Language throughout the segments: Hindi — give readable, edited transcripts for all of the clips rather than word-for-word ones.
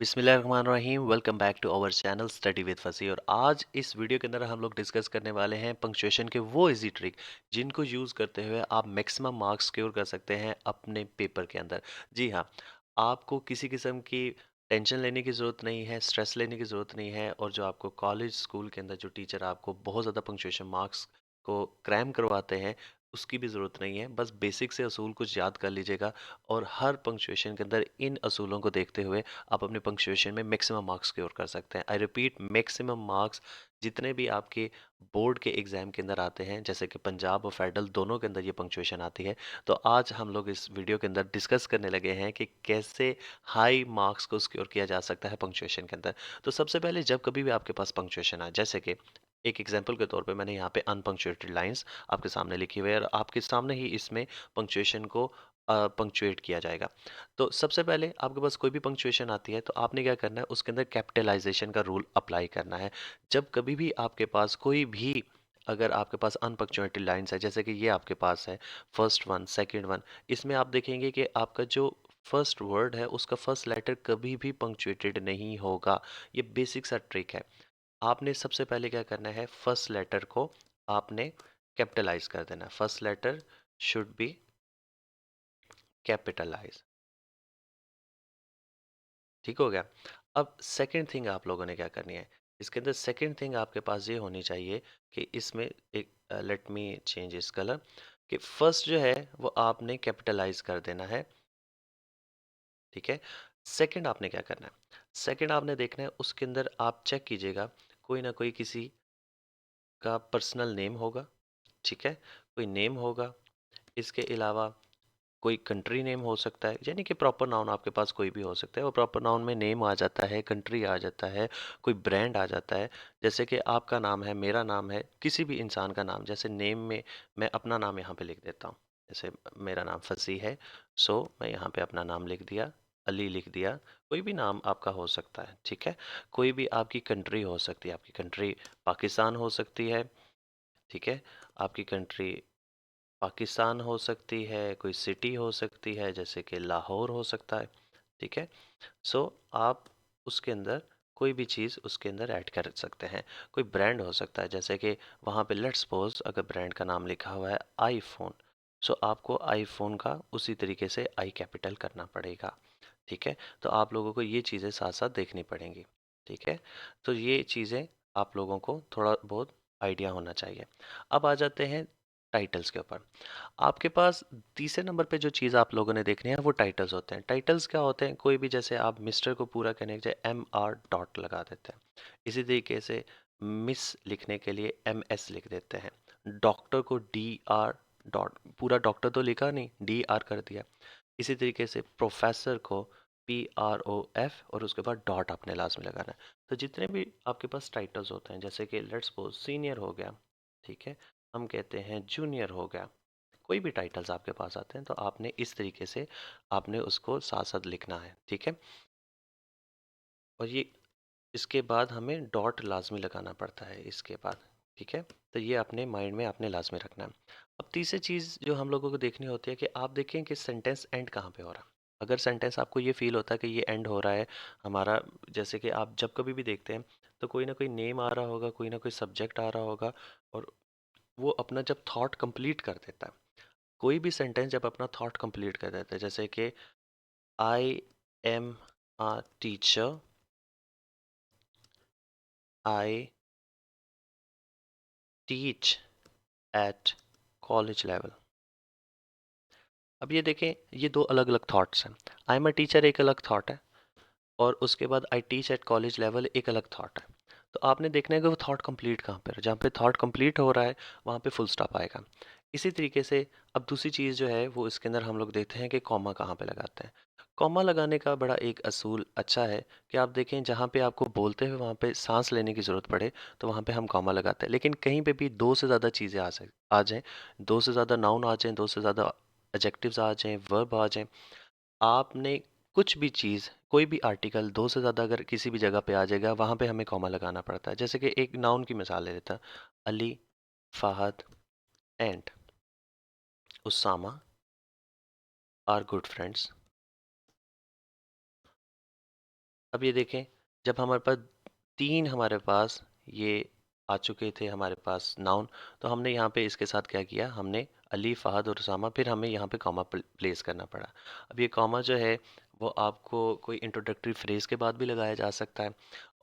बिस्मिल्लाहिर्रहमानिर्रहीम। Welcome back to our channel study with Fasi. और आज इस वीडियो के अंदर हम लोग डिस्कस करने वाले हैं पंक्चुएशन के वो इजी ट्रिक जिनको यूज़ करते हुए आप मैक्सिमम मार्क्स सिक्योर कर सकते हैं अपने पेपर के अंदर। जी हाँ, आपको किसी किस्म की टेंशन लेने की ज़रूरत नहीं है, स्ट्रेस लेने की ज़रूरत नहीं है। और जो आपको कॉलेज स्कूल के अंदर जो टीचर आपको बहुत ज़्यादा पंक्चुएशन मार्क्स को क्रैम करवाते हैं, उसकी भी ज़रूरत नहीं है। बस बेसिक से असूल कुछ याद कर लीजिएगा और हर पंक्चुएशन के अंदर इन असूलों को देखते हुए आप अपने पंक्चुएशन में मैक्सिमम मार्क्स स्कोर कर सकते हैं। आई रिपीट, मैक्सिमम मार्क्स जितने भी आपके बोर्ड के एग्जाम के अंदर आते हैं, जैसे कि पंजाब और फेडरल दोनों के अंदर ये पंक्चुएशन आती है। तो आज हम लोग इस वीडियो के अंदर डिस्कस करने लगे हैं कि कैसे हाई मार्क्स को स्कोर किया जा सकता है पंक्चुएशन के अंदर। तो सबसे पहले जब कभी भी आपके पास पंक्चुएशन आए, जैसे कि एक एग्जाम्पल के तौर पे मैंने यहाँ पे अनपंक्चुएटेड लाइंस आपके सामने लिखी हुई है और आपके सामने ही इसमें पंक्चुएशन को पंक्चुएट किया जाएगा। तो सबसे पहले आपके पास कोई भी पंक्चुएशन आती है तो आपने क्या करना है, उसके अंदर कैपिटलाइजेशन का रूल अप्लाई करना है। जब कभी भी आपके पास कोई भी, अगर आपके पास अनपंक्चुएटेड लाइंस है, जैसे कि ये आपके पास है फर्स्ट वन सेकंड वन, इसमें आप देखेंगे कि आपका जो फर्स्ट वर्ड है उसका फर्स्ट लेटर कभी भी पंक्चुएटेड नहीं होगा। ये बेसिक सा ट्रिक है। आपने सबसे पहले क्या करना है, फर्स्ट लेटर को आपने कैपिटलाइज कर देना। First letter should be capitalise. ठीक हो गया। अब सेकंड थिंग आप लोगों ने क्या करनी है, इसके अंदर सेकंड थिंग आपके पास ये होनी चाहिए कि इसमें एक, लेट मी चेंज इस कलर, कि फर्स्ट जो है वो आपने कैपिटलाइज कर देना है। ठीक है। सेकंड आपने क्या करना है, सेकंड आपने देखना है उसके अंदर आप चेक कीजिएगा, कोई ना कोई किसी का पर्सनल नेम होगा। ठीक है, कोई नेम होगा। इसके अलावा कोई कंट्री नेम हो सकता है, यानी कि प्रॉपर नाउन आपके पास कोई भी हो सकता है। वो प्रॉपर नाउन में नेम आ जाता है, कंट्री आ जाता है, कोई ब्रांड आ जाता है। जैसे कि आपका नाम है, मेरा नाम है, किसी भी इंसान का नाम, जैसे नेम में मैं अपना नाम यहाँ पे लिख देता हूँ। जैसे मेरा नाम फसी है, सो मैं यहाँ पे अपना नाम लिख दिया, अली लिख दिया। कोई भी नाम आपका हो सकता है। ठीक है। कोई भी आपकी कंट्री हो सकती है, आपकी कंट्री पाकिस्तान हो सकती है। ठीक है। आपकी कंट्री पाकिस्तान हो सकती है, कोई सिटी हो सकती है जैसे कि लाहौर हो सकता है। ठीक है। सो आप उसके अंदर कोई भी चीज़ उसके अंदर ऐड कर सकते हैं। कोई ब्रांड हो सकता है, जैसे कि वहाँ पे लेट्स सपोज अगर ब्रांड का नाम लिखा हुआ है आईफोन, सो आपको आईफोन का उसी तरीके से आई कैपिटल करना पड़ेगा। ठीक है। तो आप लोगों को ये चीज़ें साथ साथ देखनी पड़ेंगी। ठीक है। तो ये चीज़ें आप लोगों को थोड़ा बहुत आइडिया होना चाहिए। अब आ जाते हैं टाइटल्स के ऊपर। आपके पास तीसरे नंबर पे जो चीज़ आप लोगों ने देखनी है वो टाइटल्स होते हैं। टाइटल्स क्या होते हैं, कोई भी, जैसे आप मिस्टर को पूरा करने के लिए MR डॉट लगा देते हैं। इसी तरीके से मिस लिखने के लिए MS लिख देते हैं। डॉक्टर को DR डॉट, पूरा डॉक्टर तो लिखा नहीं, DR कर दिया। इसी तरीके से प्रोफेसर को PROF और उसके बाद डॉट आपने लास्ट में लगाना है। तो जितने भी आपके पास टाइटल्स होते हैं, जैसे कि लेट्स सपोज सीनियर हो गया। ठीक है। हम कहते हैं जूनियर हो गया। कोई भी टाइटल्स आपके पास आते हैं तो आपने इस तरीके से आपने उसको साथ साथ लिखना है। ठीक है। और ये इसके बाद हमें डॉट लाजमी लगाना पड़ता है इसके बाद। ठीक है। तो ये अपने माइंड में आपने लाजमी रखना है। अब तीसरी चीज़ जो हम लोगों को देखनी होती है कि आप देखें कि सेंटेंस एंड कहाँ पे हो रहा है। अगर सेंटेंस आपको ये फील होता है कि ये एंड हो रहा है हमारा, जैसे कि आप जब कभी भी देखते हैं तो कोई ना कोई नेम आ रहा होगा, कोई ना कोई सब्जेक्ट आ रहा होगा, और वो अपना जब थॉट कंप्लीट कर देता है, कोई भी सेंटेंस जब अपना थॉट कंप्लीट कर देता है, जैसे कि I am a teacher, I teach at college level. अब ये देखें, ये दो अलग अलग थॉट्स हैं। आई एम अ टीचर एक अलग थॉट है, और उसके बाद I teach at college level एक अलग थॉट है। तो आपने देखना है कि वो थॉट कंप्लीट कहाँ पर है। जहाँ पे थॉट कंप्लीट हो रहा है वहाँ पे फुल स्टॉप आएगा। इसी तरीके से अब दूसरी चीज़ जो है वो इसके अंदर हम लोग देखते हैं कि कॉमा कहाँ पे लगाते हैं। कॉमा लगाने का बड़ा एक असूल अच्छा है कि आप देखें जहाँ पे आपको बोलते हुए वहाँ पे सांस लेने की ज़रूरत पड़े तो वहाँ पे हम कॉमा लगाते हैं। लेकिन कहीं पे भी दो से ज़्यादा चीज़ें आ जाएं, दो से ज़्यादा नाउन आ जाएं, दो से ज़्यादा एडजेक्टिव्स आ जाएं, वर्ब आ जाएं, आपने कुछ भी चीज़, कोई भी आर्टिकल दो से ज़्यादा अगर किसी भी जगह पे आ जाएगा वहाँ पे हमें कॉमा लगाना पड़ता है। जैसे कि एक नाउन की मिसाल ले लेता, Ali, Fahad and Usama are good friends. अब ये देखें, जब हमारे पास 3 हमारे पास ये आ चुके थे हमारे पास नाउन, तो हमने यहाँ पे इसके साथ क्या किया, हमने अली, फ़हद और उसामा, फिर हमें यहाँ पे कॉमा प्लेस करना पड़ा। अब ये कॉमा जो है वो आपको कोई इंट्रोडक्टरी फ्रेज़ के बाद भी लगाया जा सकता है,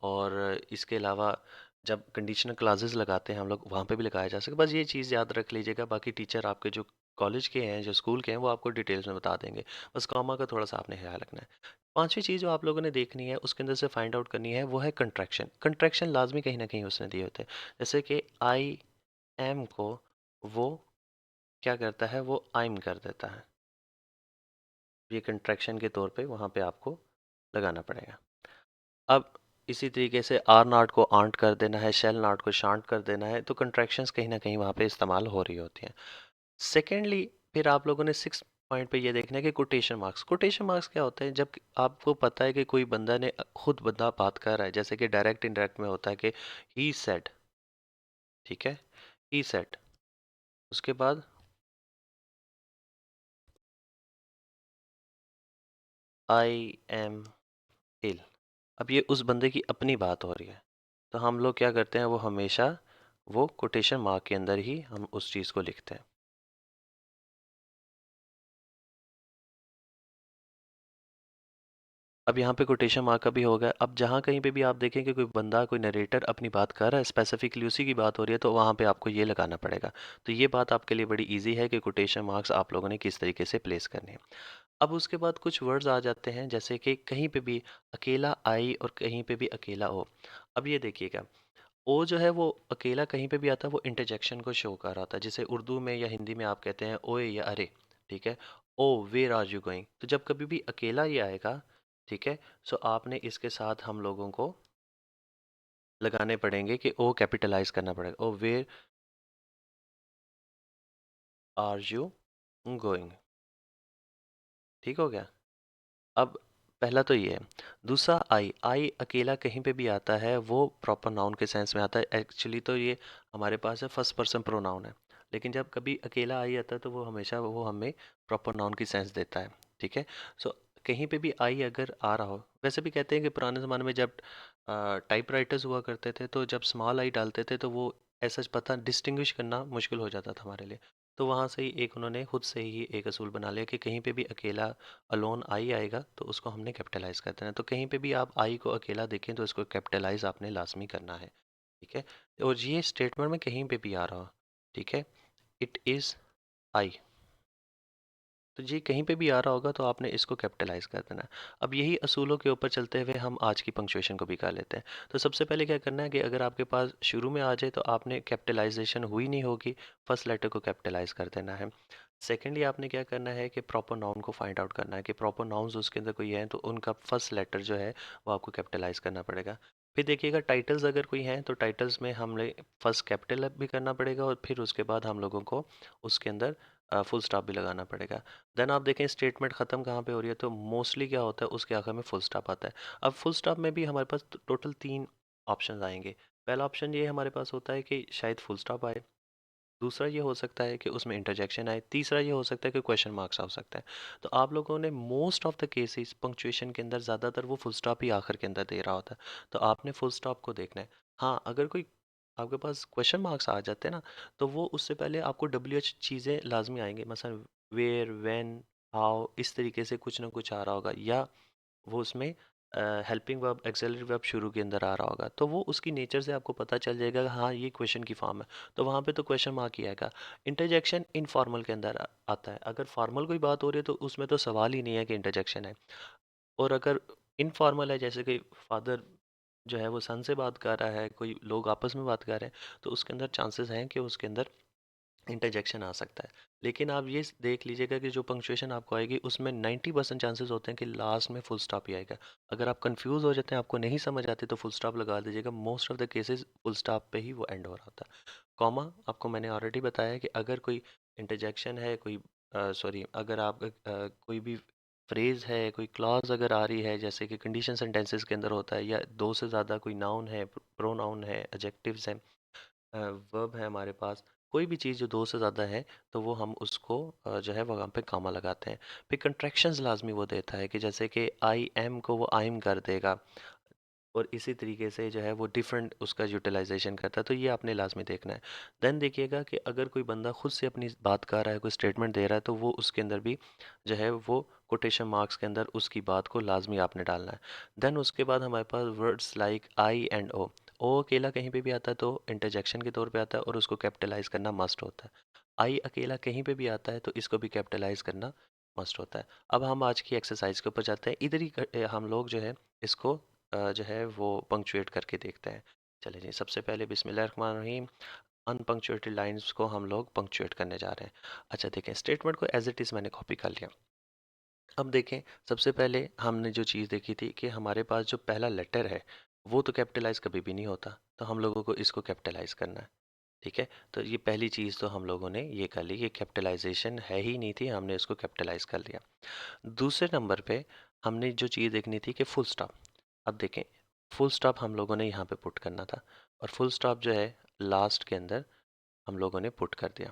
और इसके अलावा जब कंडीशनल क्लॉजेज़ लगाते हैं हम लोग, वहाँ पे भी लगाया जा सकता है। बस ये चीज़ याद रख लीजिएगा, बाकी टीचर आपके जो कॉलेज के हैं, जो स्कूल के हैं, वो आपको डिटेल्स में बता देंगे। बस कॉमा का थोड़ा-सा आपने ख़्याल रखना है। पांचवी चीज़ जो आप लोगों ने देखनी है, उसके अंदर से फाइंड आउट करनी है, वो है कंट्रैक्शन। कंट्रैक्शन लाजमी कहीं ना कहीं उसने दिए होते हैं। जैसे कि आई एम को वो क्या करता है, वो आइम कर देता है। ये कंट्रैक्शन के तौर पे वहाँ पे आपको लगाना पड़ेगा। अब इसी तरीके से आर नाट को आंट कर देना है, शेल नाट को शांट कर देना है, तो कंट्रैक्शंस कहीं ना कहीं वहाँ पे इस्तेमाल हो रही होती हैं। सेकेंडली, फिर आप लोगों ने 6 पॉइंट पे ये देखना है कि कोटेशन मार्क्स। कोटेशन मार्क्स क्या होते हैं, जब आपको पता है कि कोई बंदा ने खुद बंदा बात कर रहा है, जैसे कि डायरेक्ट इनडायरेक्ट में होता है कि ही सेड, ठीक है, ही सेड, उसके बाद आई एम इल। अब ये उस बंदे की अपनी बात हो रही है, तो हम लोग क्या करते हैं, वो हमेशा वो कोटेशन मार्क के अंदर ही हम उस चीज़ को लिखते हैं। अब यहाँ पे कोटेशन मार्क का भी होगा। अब जहाँ कहीं पे भी आप देखें कि कोई बंदा, कोई नरेटर अपनी बात कर रहा है, स्पेसिफिकली उसी की बात हो रही है, तो वहाँ पे आपको ये लगाना पड़ेगा। तो ये बात आपके लिए बड़ी इजी है कि कोटेशन मार्क्स आप लोगों ने किस तरीके से प्लेस करने हैं। अब उसके बाद कुछ वर्ड्स आ जाते हैं, जैसे कि कहीं पे भी अकेला आई और कहीं पे भी अकेला ओ। अब ये देखिएगा, ओ जो है वो अकेला कहीं पे भी आता है, वो इंटरजेक्शन को शो कर रहा था, जैसे उर्दू में या हिंदी में आप कहते हैं ओए या अरे, ठीक है। ओ वेर आर यू गोइंग, तो जब कभी भी अकेला ये आएगा, ठीक है, सो आपने इसके साथ हम लोगों को लगाने पड़ेंगे कि ओ कैपिटलाइज करना पड़ेगा, ओ वेर आर यू गोइंग। ठीक हो गया। अब पहला तो ये है। दूसरा आई, आई अकेला कहीं पे भी आता है, वो प्रॉपर नाउन के सेंस में आता है। एक्चुअली तो ये हमारे पास है फर्स्ट पर्सन प्रोनाउन है, लेकिन जब कभी अकेला आई आता है तो वो हमेशा वो हमें प्रॉपर नाउन की सेंस देता है, ठीक है। सो कहीं पे भी आई अगर आ रहा हो, वैसे भी कहते हैं कि पुराने ज़माने में जब टाइप राइटर्स हुआ करते थे, तो जब स्मॉल आई डालते थे तो वो ऐसा पता डिस्टिंग्विश करना मुश्किल हो जाता था हमारे लिए। तो वहाँ से ही एक उन्होंने खुद से ही एक असूल बना लिया कि कहीं पे भी अकेला अलोन आई आएगा तो उसको हमने कैपिटलाइज कर देना है। तो कहीं पे भी आप आई को अकेला देखें तो इसको कैपिटलाइज आपने लाजमी करना है, ठीक है। और ये स्टेटमेंट में कहीं पे भी आ रहा हो, ठीक है, इट इज़ आई, तो ये कहीं पे भी आ रहा होगा तो आपने इसको कैपिटलाइज कर देना है। अब यही असूलों के ऊपर चलते हुए हम आज की पंक्चुएशन को भी कर लेते हैं। तो सबसे पहले क्या करना है कि अगर आपके पास शुरू में आ जाए तो आपने कैपिटलाइजेशन हुई नहीं होगी, फर्स्ट लेटर को कैपिटलाइज कर देना है। सेकेंडली आपने क्या करना है कि प्रॉपर नाउन को फाइंड आउट करना है कि प्रॉपर नाउन्स उसके अंदर कोई हैं तो उनका फर्स्ट लेटर जो है वो आपको कैपिटलाइज करना पड़ेगा। फिर देखिएगा टाइटल्स अगर कोई हैं तो टाइटल्स में हमने फर्स्ट कैपिटल भी करना पड़ेगा, और फिर उसके बाद हम लोगों को उसके अंदर फुल स्टॉप भी लगाना पड़ेगा। देन आप देखें स्टेटमेंट ख़त्म कहाँ पे हो रही है, तो मोस्टली क्या होता है उसके आखिर में फुल स्टॉप आता है। अब फुल स्टॉप में भी हमारे पास टोटल 3 ऑप्शंस आएंगे। पहला ऑप्शन ये हमारे पास होता है कि शायद फुल स्टॉप आए, दूसरा ये हो सकता है कि उसमें इंटरजेक्शन आए, तीसरा ये हो सकता है कि क्वेश्चन मार्क्स आ सकता है। तो आप लोगों ने most of the cases punctuation के अंदर ज़्यादातर वो फुल स्टॉप ही आखिर के अंदर दे रहा होता है, तो आपने फुल स्टॉप को देखना है। हाँ, अगर कोई आपके पास क्वेश्चन मार्क्स आ जाते हैं ना, तो वो उससे पहले आपको डब्ल्यू एच चीज़ें लाजमी आएंगे, मसलन वेयर, व्हेन, हाउ, इस तरीके से कुछ ना कुछ आ रहा होगा, या वो उसमें हेल्पिंग वर्ब, एक्सिलरी वर्ब शुरू के अंदर आ रहा होगा, तो वो उसकी नेचर से आपको पता चल जाएगा कि हाँ ये क्वेश्चन की फॉर्म है, तो वहाँ पे तो क्वेश्चन मार्क ही आएगा। इंटरजेक्शन इनफॉर्मल के अंदर आता है। अगर फॉर्मल कोई बात हो रही है तो उसमें तो सवाल ही नहीं है कि इंटरजेक्शन है। और अगर इनफॉर्मल है, जैसे कि फादर जो है वो सन से बात कर रहा है, कोई लोग आपस में बात कर रहे हैं, तो उसके अंदर चांसेस हैं कि उसके अंदर इंटरजेक्शन आ सकता है। लेकिन आप ये देख लीजिएगा कि जो पंक्चुएशन आपको आएगी उसमें 90% चांसेस होते हैं कि लास्ट में फुल स्टॉप ही आएगा। अगर आप कंफ्यूज हो जाते हैं, आपको नहीं समझ आती, तो फुल स्टॉप लगा दीजिएगा। Most of the cases full stop पे ही वो एंड हो रहा होता है। कॉमा आपको मैंने ऑलरेडी बताया है कि अगर कोई इंटरजेक्शन है, कोई सॉरी, अगर आप कोई भी फ्रेज है, कोई क्लॉज अगर आ रही है, जैसे कि कंडीशन सेंटेंसेस के अंदर होता है, या दो से ज़्यादा कोई नाउन है, प्रोनाउन है, एडजेक्टिव्स हैं, वर्ब है हमारे पास, कोई भी चीज़ जो 2 से ज़्यादा है तो वो हम उसको जो है वहाँ पे कॉमा लगाते हैं। फिर कंट्रैक्शंस लाज़मी वो देता है कि जैसे कि आई एम को वो आइम कर देगा और इसी तरीके से जो है वो डिफरेंट उसका यूटिलाइजेशन करता है, तो ये आपने लाजमी देखना है। देन देखिएगा कि अगर कोई बंदा खुद से अपनी बात कर रहा है, कोई स्टेटमेंट दे रहा है, तो वो उसके अंदर भी जो है वो कोटेशन मार्क्स के अंदर उसकी बात को लाजमी आपने डालना है। देन उसके बाद हमारे पास वर्ड्स लाइक आई एंड ओ अकेला कहीं पे भी आता है तो इंटरजेक्शन के तौर पे आता है और उसको कैपिटलाइज करना मस्ट होता है। आई अकेला कहीं पे भी आता है तो इसको भी कैपिटलाइज करना मस्ट होता है। अब हम आज की एक्सरसाइज के ऊपर जाते हैं, इधर ही हम लोग जो है इसको जो है वो पंक्चुएट करके देखते हैं। चलिए जी, सबसे पहले बिस्मिल्लाहिर्रहमानिर्रहीम अनपंक्चुएटेड लाइंस को हम लोग पंक्चुएट करने जा रहे हैं। अच्छा देखें, स्टेटमेंट को एज इट इज़ मैंने कॉपी कर लिया। अब देखें, सबसे पहले हमने जो चीज़ देखी थी कि हमारे पास जो पहला लेटर है वो तो कैपिटलाइज कभी भी नहीं होता, तो हम लोगों को इसको कैपिटलाइज करना है। ठीक है, तो ये पहली चीज़ तो हम लोगों ने ये कर ली, ये कैपिटलाइजेशन है ही नहीं थी, हमने इसको कैपिटलाइज कर लिया। दूसरे नंबर पे हमने जो चीज़ देखनी थी कि फुल स्टॉप। अब देखें, फुल स्टॉप हम लोगों ने यहाँ पे पुट करना था और फुल स्टॉप जो है लास्ट के अंदर हम लोगों ने पुट कर दिया।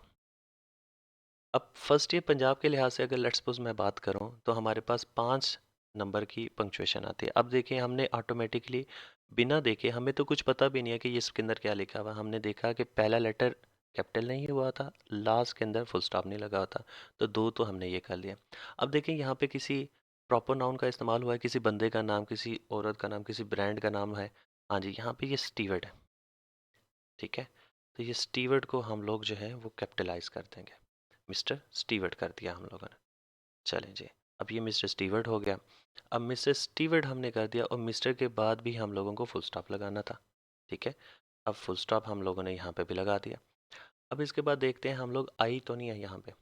अब फर्स्ट ईयर पंजाब के लिहाज से अगर लेट्स सपोज मैं बात करूँ तो हमारे पास 5 नंबर की पंक्चुएशन आती है। अब देखिए, हमने ऑटोमेटिकली बिना देखे, हमें तो कुछ पता भी नहीं है कि ये इसके अंदर क्या लिखा हुआ है। हमने देखा कि पहला लेटर कैपिटल नहीं हुआ था, लास्ट के अंदर फुल स्टॉप नहीं लगा होता, तो 2 तो हमने ये कर लिया। अब देखिए, यहाँ पे किसी प्रॉपर नाउन का इस्तेमाल हुआ है, किसी बंदे का नाम, किसी औरत का नाम, किसी ब्रांड का नाम है। हाँ जी, यहाँ पे ये स्टीवर्ड है। ठीक है, तो ये स्टीवर्ड को हम लोग जो है वो कैपिटलाइज कर देंगे। मिस्टर स्टीवर्ट कर दिया हम लोगों ने। चलें जी, अब ये मिस्टर स्टीवर्ट हो गया। अब मिस्टर स्टीवर्ट हमने कर दिया और मिस्टर के बाद भी हम लोगों को फुल स्टॉप लगाना था। ठीक है, अब फुल स्टॉप हम लोगों ने यहाँ पे भी लगा दिया। अब इसके बाद देखते हैं हम लोग, आई तो नहीं है यहाँ पे,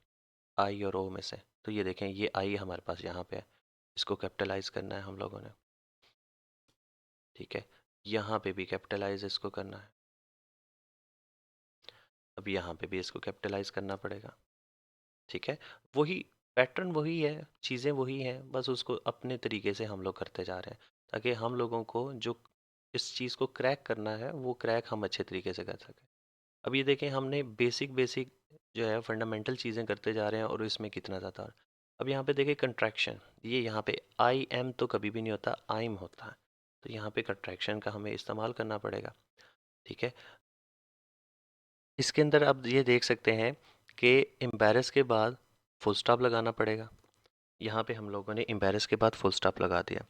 आई और ओ में से, तो ये देखें ये आई हमारे पास यहाँ पे है, इसको कैपिटलाइज करना है हम लोगों ने। ठीक है, यहाँ पे भी कैपिटलाइज इसको करना है। अब यहाँ पे भी इसको कैपिटलाइज करना पड़ेगा। ठीक है, वही पैटर्न वही है, चीज़ें वही हैं, बस उसको अपने तरीके से हम लोग करते जा रहे हैं ताकि हम लोगों को जो इस चीज़ को क्रैक करना है वो क्रैक हम अच्छे तरीके से कर सकें। अब ये देखें, हमने बेसिक बेसिक जो है फंडामेंटल चीज़ें करते जा रहे हैं और इसमें कितना ज़्यादा। अब यहाँ पे देखिए कंट्रैक्शन, ये यहाँ पे आई एम तो कभी भी नहीं होता, आइम होता है, तो यहाँ पे कंट्रैक्शन का हमें इस्तेमाल करना पड़ेगा। ठीक है, इसके अंदर अब ये देख सकते हैं कि एम्बेरस के बाद फुल स्टॉप लगाना पड़ेगा। यहाँ पे हम लोगों ने एम्बेरस के बाद फुल स्टॉप लगा दिया।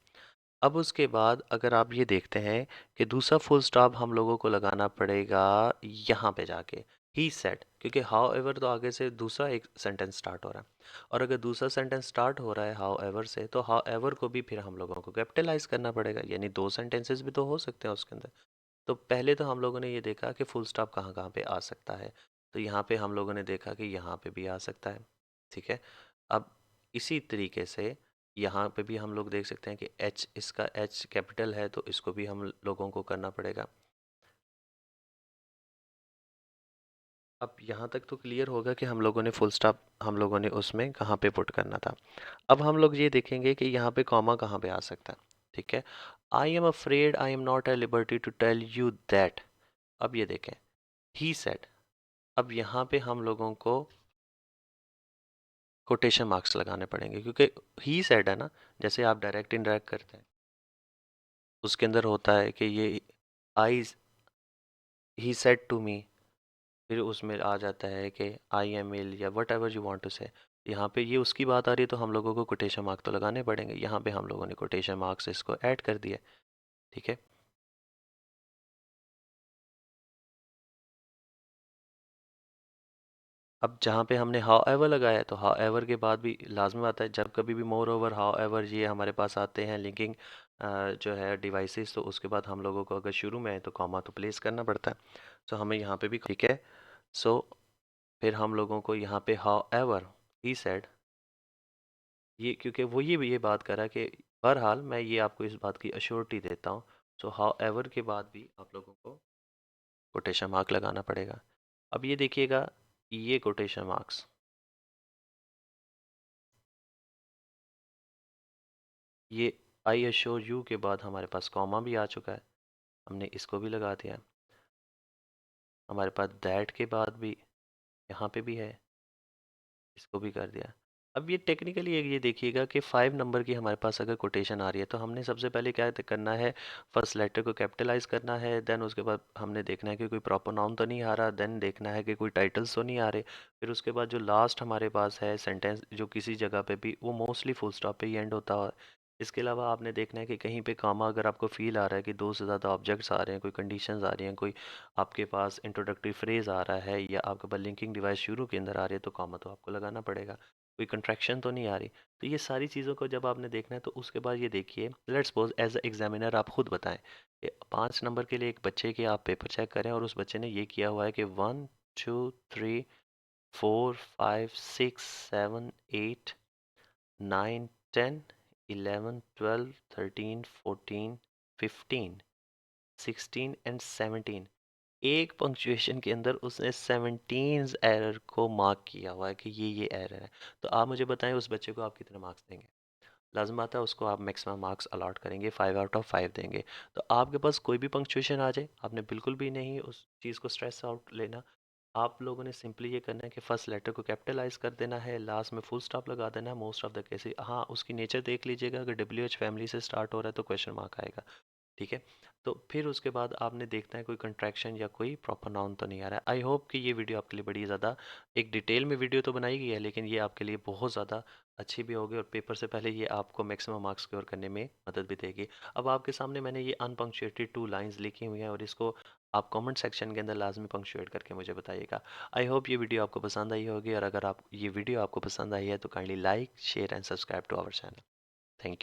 अब उसके बाद अगर आप ये देखते हैं कि दूसरा फुल स्टॉप हम लोगों को लगाना पड़ेगा यहाँ पे जाके, ही सेड, क्योंकि हाउ एवर तो आगे से दूसरा एक सेंटेंस स्टार्ट हो रहा है, और अगर दूसरा सेंटेंस स्टार्ट हो रहा है हाउ एवर से, तो हाउ एवर को भी फिर हम लोगों को कैपिटलाइज करना पड़ेगा, यानी 2 सेंटेंसेस भी तो हो सकते हैं उसके अंदर। तो पहले तो हम लोगों ने ये देखा कि फुल स्टॉप कहाँ कहाँ पे आ सकता है, तो यहाँ पे हम लोगों ने देखा कि यहाँ पे भी आ सकता है। ठीक है, अब इसी तरीके से यहाँ पे भी हम लोग देख सकते हैं कि एच, इसका एच कैपिटल है तो इसको भी हम लोगों को करना पड़ेगा। अब यहाँ तक तो क्लियर होगा कि हम लोगों ने फुल स्टॉप हम लोगों ने उसमें कहाँ पे पुट करना था। अब हम लोग ये देखेंगे कि यहाँ पे कॉमा कहाँ पे आ सकता है। ठीक है, I am afraid I am not at liberty to tell you that. अब ये देखें, ही सेड, अब यहाँ पे हम लोगों को कोटेशन मार्क्स लगाने पड़ेंगे क्योंकि ही सेड है ना, जैसे आप डायरेक्ट इनडायरेक्ट करते हैं उसके अंदर होता है कि ये आई, ही सेड टू मी, फिर उसमें आ जाता है कि आई एम इल या whatever you want to say. यहाँ पे ये उसकी बात आ रही है तो हम लोगों को कोटेशन मार्क तो लगाने पड़ेंगे, यहाँ पे हम लोगों ने कोटेशन मार्क्स इसको ऐड कर दिया। ठीक है, अब जहाँ पे हमने हाउ एवर लगाया है तो हाउ एवर के बाद भी लाजमी आता है, जब कभी भी मोर ओवर हाउ एवर ये हमारे पास आते हैं लिंकिंग जो है डिवाइसेस, तो उसके बाद हम लोगों को अगर शुरू में है तो कॉमा तो प्लेस करना पड़ता है, तो हमें यहाँ पे भी ठीक है। सो फिर हम लोगों को यहाँ पे हाउ एवर ही सेड, ये क्योंकि वो ये बात कर रहा है कि बहरहाल मैं ये आपको इस बात की अश्योरिटी देता हूँ, सो हाउ एवर के बाद भी आप लोगों को कोटेशन मार्क लगाना पड़ेगा। अब ये देखिएगा, ये कोटेशन मार्क्स, ये आई अश्योर यू के बाद हमारे पास कॉमा भी आ चुका है, हमने इसको भी लगा दिया। हमारे पास दैट के बाद भी यहाँ पे भी है, इसको भी कर दिया। अब ये टेक्निकली एक ये देखिएगा कि 5 नंबर की हमारे पास अगर कोटेशन आ रही है तो हमने सबसे पहले क्या करना है, फर्स्ट लेटर को कैपिटलाइज करना है, देन उसके बाद हमने देखना है कि कोई प्रॉपर नाउन तो नहीं आ रहा, देन देखना है कि कोई टाइटल्स तो नहीं आ रहे, फिर उसके बाद जो लास्ट हमारे पास है सेंटेंस जो किसी जगह पे भी वो मोस्टली फुल स्टॉप पे ही एंड होता है। इसके अलावा आपने देखना है कि कहीं पे कामा अगर आपको फील आ रहा है कि दो से ज़्यादा ऑब्जेक्ट्स आ रहे हैं, कोई कंडीशंस आ रही हैं, कोई आपके पास इंट्रोडक्टरी फ्रेज आ रहा है या आपके पास लिंकिंग डिवाइस शुरू के अंदर आ रही है तो कामा तो आपको लगाना पड़ेगा। कोई कंट्रैक्शन तो नहीं आ रही। तो ये सारी चीज़ों को जब आपने देखना है तो उसके बाद ये देखिए, let's suppose as a examiner आप खुद बताएं कि 5 नंबर के लिए एक बच्चे के आप पेपर चेक करें और उस बच्चे ने ये किया हुआ है कि 1 2 3 4 5 6 7 8 9 10 11 12 13 14 15 16 एक पंक्चुएशन के अंदर उसने 17 एरर को मार्क किया हुआ है कि ये एरर है। तो आप मुझे बताएं उस बच्चे को आप कितने मार्क्स देंगे? लाज़िम बात है उसको आप मैक्सिमम मार्क्स अलॉट करेंगे, 5 आउट ऑफ 5 देंगे। तो आपके पास कोई भी पंक्चुएशन आ जाए, आपने बिल्कुल भी नहीं उस चीज़ को स्ट्रेस आउट लेना। आप लोगों ने सिंपली ये करना है कि फर्स्ट लेटर को कैपिटलाइज कर देना है, लास्ट में फुल स्टॉप लगा देना है मोस्ट ऑफ द केसेस। हाँ, उसकी नेचर देख लीजिएगा, अगर WH फैमिली से स्टार्ट हो रहा है तो क्वेश्चन मार्क आएगा। ठीक है, तो फिर उसके बाद आपने देखना है कोई कंट्रैक्शन या कोई प्रॉपर नाउन तो नहीं आ रहा है। आई होप कि ये वीडियो आपके लिए बड़ी ज़्यादा एक डिटेल में वीडियो तो बनाई गई है, लेकिन ये आपके लिए बहुत ज़्यादा अच्छी भी होगी और पेपर से पहले ये आपको मैक्सिमम मार्क्स स्कोर करने में मदद भी देगी। अब आपके सामने मैंने ये अनपंक्चुएटेड 2 लाइन्स लिखी हुई हैं और इसको आप कमेंट सेक्शन के अंदर लाजमी पंक्चुएट करके मुझे बताइएगा। आई होप ये वीडियो आपको पसंद आई होगी और अगर आप ये वीडियो आपको पसंद आई है तो kindly like share and subscribe to our channel. Thank you.